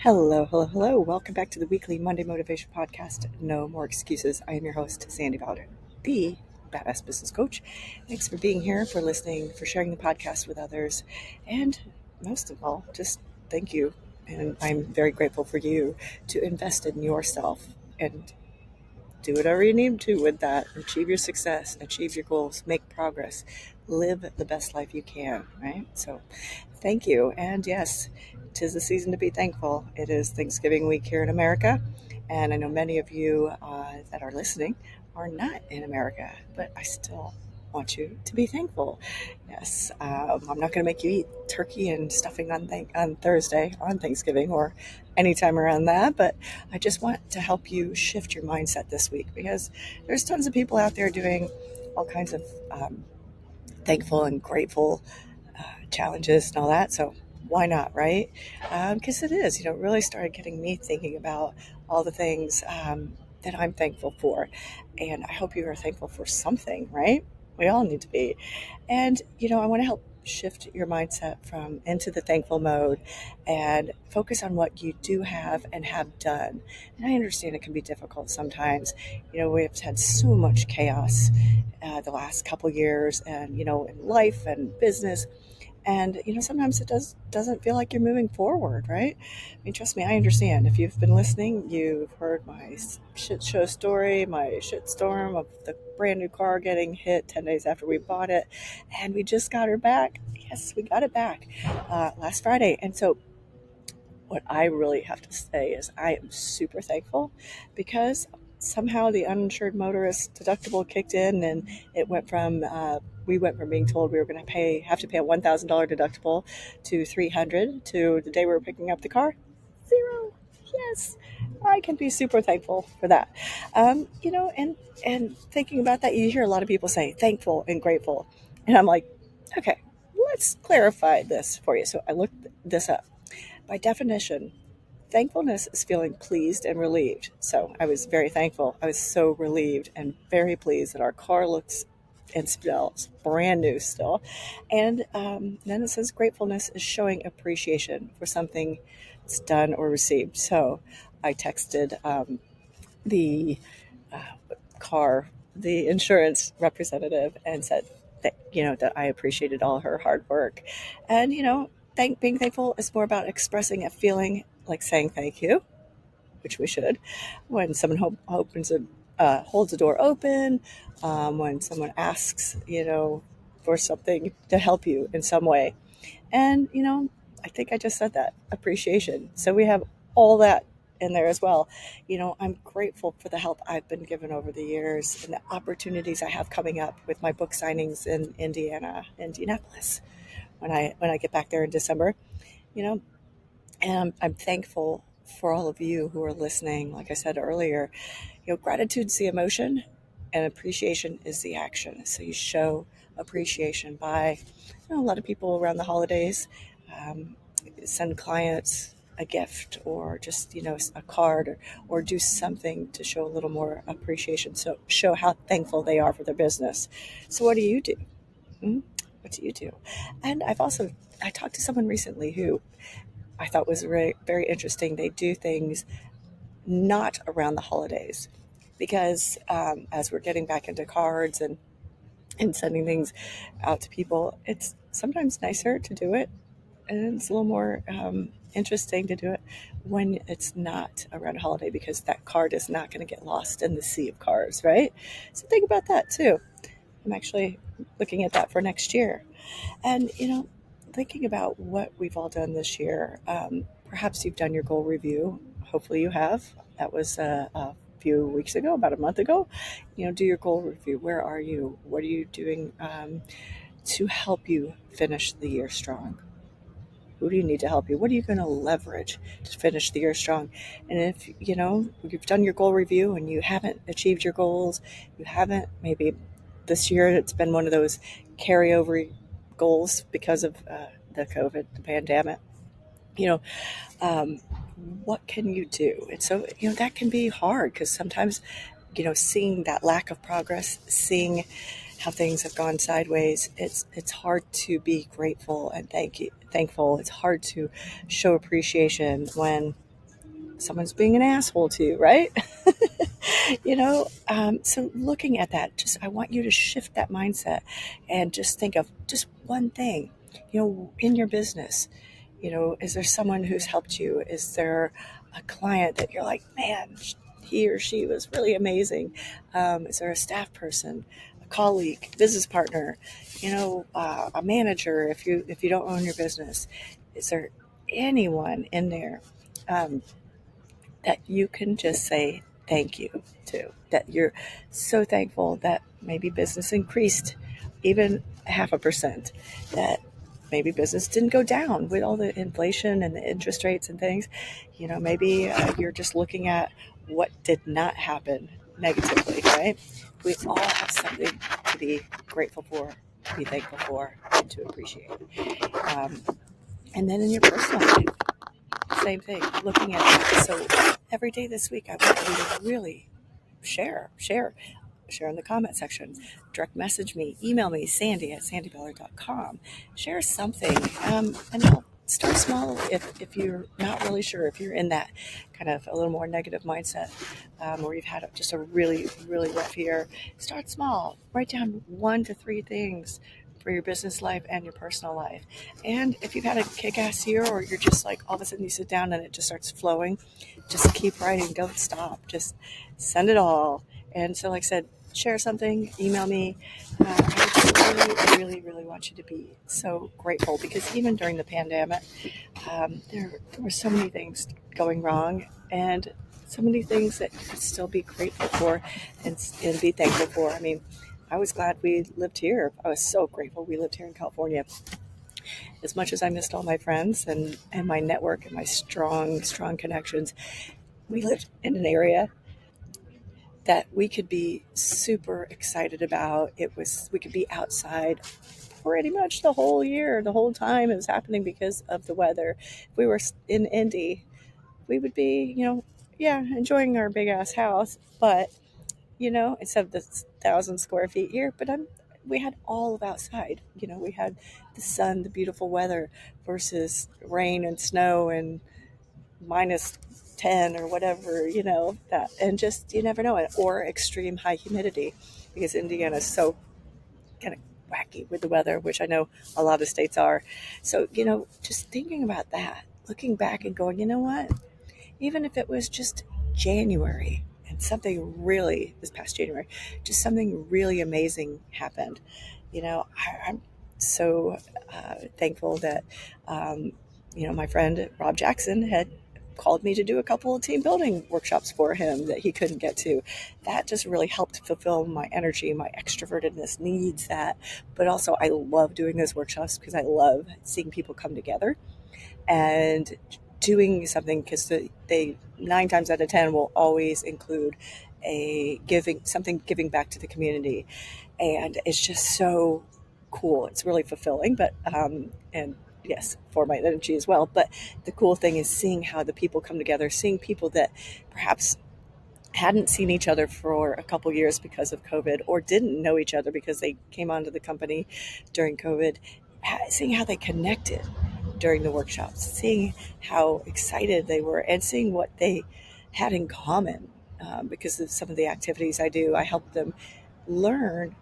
Hello, hello, hello. Welcome back to the weekly Monday Motivation Podcast. No more excuses. I am your host, Sandy Bowden, the Badass Business Coach. Thanks for being here, for listening, for sharing the podcast with others, and most of all, just thank you. And I'm very grateful for you to invest in yourself and do whatever you need to with that. Achieve your success, achieve your goals, make progress, live the best life you can, right? So thank you. And yes, 'tis the season to be thankful. It is Thanksgiving week here in America. And I know many of you that are listening are not in America, but I still want you to be thankful. Yes, I'm not going to make you eat turkey and stuffing on Thursday on Thanksgiving or anytime around that, but I just want to help you shift your mindset this week because there's tons of people out there doing all kinds of thankful and grateful challenges and all that. So why not, right? Because it is, it really started getting me thinking about all the things that I'm thankful for. And I hope you are thankful for something, right? We all need to be. And, I want to help shift your mindset from into the thankful mode and focus on what you do have and have done. And I understand it can be difficult sometimes. We've had so much chaos the last couple years and, in life and business, and sometimes it doesn't feel like you're moving forward, right? I mean, trust me, I understand. If you've been listening, you've heard my shit show story, my shit storm of the brand new car getting hit 10 days after we bought it, and we just got her back. Yes, we got it back last Friday. And so what I really have to say is I am super thankful because somehow the uninsured motorist deductible kicked in, and it went from we went from being told we were going to have to pay a $1,000 deductible to $300 to the day we were picking up the car, zero. Yes, I can be super thankful for that. And thinking about that, you hear a lot of people say thankful and grateful, and I'm like, okay, let's clarify this for you. So I looked this up. By definition, thankfulness is feeling pleased and relieved. So I was very thankful. I was so relieved and very pleased that our car looks and smells brand new still. And then it says gratefulness is showing appreciation for something that's done or received. So I texted the car, the insurance representative, and said that that I appreciated all her hard work, and being thankful is more about expressing a feeling, like saying thank you, which we should, when someone holds a door open, when someone asks for something to help you in some way, and I think I just said that appreciation. So we have all that in there as well. I'm grateful for the help I've been given over the years and the opportunities I have coming up with my book signings in Indianapolis when I get back there in December. You know, and I'm thankful for all of you who are listening. Like I said earlier, gratitude's the emotion and appreciation is the action. So you show appreciation by, a lot of people around the holidays send clients a gift or just, a card, or do something to show a little more appreciation. So show how thankful they are for their business. So what do you do? What do you do? And I talked to someone recently who I thought was very, very interesting. They do things not around the holidays because as we're getting back into cards and sending things out to people, it's sometimes nicer to do it, and it's a little more interesting to do it when it's not around a holiday, because that card is not going to get lost in the sea of cards, right? So think about that too. I'm actually looking at that for next year. And, thinking about what we've all done this year, perhaps you've done your goal review. Hopefully you have. That was a few weeks ago, about a month ago. Do your goal review. Where are you? What are you doing to help you finish the year strong? Who do you need to help you? What are you going to leverage to finish the year strong? And if, you've done your goal review and you haven't achieved your goals, you haven't, maybe this year it's been one of those carryover goals because of the COVID, the pandemic, you know, um, what can you do? And so, that can be hard because sometimes, seeing that lack of progress, seeing how things have gone sideways, it's hard to be grateful and thankful. It's hard to show appreciation when someone's being an asshole to you, right? So looking at that, I want you to shift that mindset and just think of just one thing, in your business. Is there someone who's helped you? Is there a client that you're like, man, he or she was really amazing? Is there a staff person, a colleague, business partner, a manager? If you don't own your business, is there anyone in there that you can just say thank you to? That you're so thankful that maybe business increased even 0.5%, that maybe business didn't go down with all the inflation and the interest rates and things. Maybe you're just looking at what did not happen negatively, right? We all have something to be grateful for, to be thankful for, and to appreciate. And then in your personal life, same thing, looking at it. So every day this week, I want you to really share in the comment section, direct message me, email me, sandy@sandybeller.com. Share something, and I'll start small if you're not really sure, if you're in that kind of a little more negative mindset, or you've had just a really, really rough year. Start small. Write down 1 to 3 things for your business life and your personal life. And if you've had a kick-ass year, or you're just like all of a sudden you sit down and it just starts flowing, just keep writing. Don't stop. Just send it all. And so, like I said, share something, email me. I just really, really, really want you to be so grateful, because even during the pandemic, there were so many things going wrong, and so many things that you could still be grateful for and be thankful for. I mean, I was glad we lived here. I was so grateful we lived here in California. As much as I missed all my friends and my network and my strong, strong connections, we lived in an area that we could be super excited about. We could be outside pretty much the whole year, the whole time it was happening because of the weather. If we were in Indy, we would be, enjoying our big ass house, but instead of the 1,000 square feet here, but we had all of outside. We had the sun, the beautiful weather, versus rain and snow and -10 or whatever, that, and just, you never know, or extreme high humidity, because Indiana is so kind of wacky with the weather, which I know a lot of states are. So, just thinking about that, looking back and going, you know what, even if it was just January and something really, this past January, just something really amazing happened. I'm so thankful that, my friend Rob Jackson had called me to do a couple of team building workshops for him that he couldn't get to. That just really helped fulfill my energy. My extrovertedness needs that. But also, I love doing those workshops because I love seeing people come together and doing something, because they 9 times out of 10 will always include giving back to the community. And it's just so cool. It's really fulfilling, but and yes, for my energy as well. But the cool thing is seeing how the people come together, seeing people that perhaps hadn't seen each other for a couple years because of COVID, or didn't know each other because they came onto the company during COVID, seeing how they connected during the workshops, seeing how excited they were, and seeing what they had in common. Because of some of the activities I do, I help them learn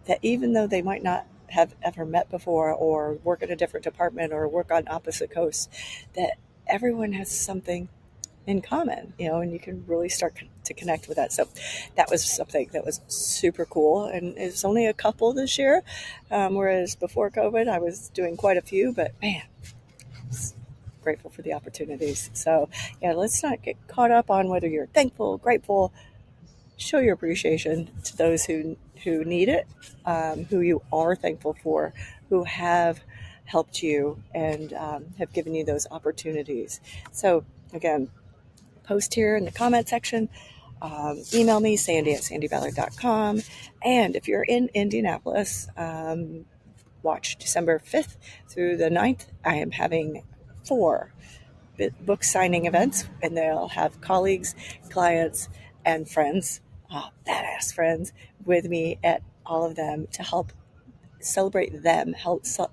that even though they might not have ever met before, or work in a different department, or work on opposite coasts, that everyone has something in common, and you can really start to connect with that. So that was something that was super cool, and it's only a couple this year, whereas before COVID I was doing quite a few. But man, grateful for the opportunities. So yeah, let's not get caught up on whether you're thankful, grateful. Show your appreciation to those who need it, who you are thankful for, who have helped you and have given you those opportunities. So again, post here in the comment section. Email me, sandy@sandybeller.com. And if you're in Indianapolis, watch December 5th through the 9th. I am having 4 book signing events, and they'll have colleagues, clients, and friends, badass friends, with me at all of them to help celebrate them.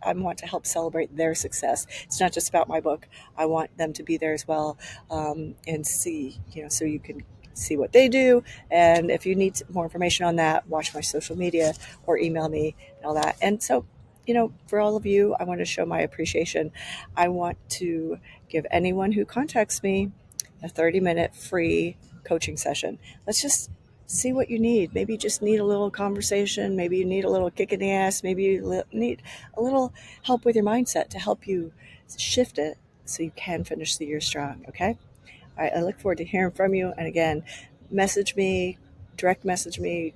I want to help celebrate their success. It's not just about my book. I want them to be there as well, and see, so you can see what they do. And if you need more information on that, watch my social media or email me and all that. And so, for all of you, I want to show my appreciation. I want to give anyone who contacts me a 30-minute free coaching session. Let's just see what you need. Maybe you just need a little conversation. Maybe you need a little kick in the ass. Maybe you need a little help with your mindset to help you shift it so you can finish the year strong. Okay. All right. I look forward to hearing from you. And again, message me, direct message me,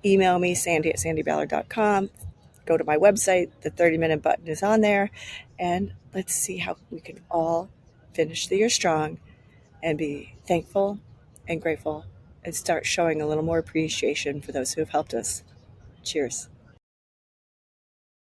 email me, sandy@sandyballard.com. Go to my website. The 30-minute button is on there. And let's see how we can all finish the year strong and be thankful and grateful and start showing a little more appreciation for those who have helped us. Cheers.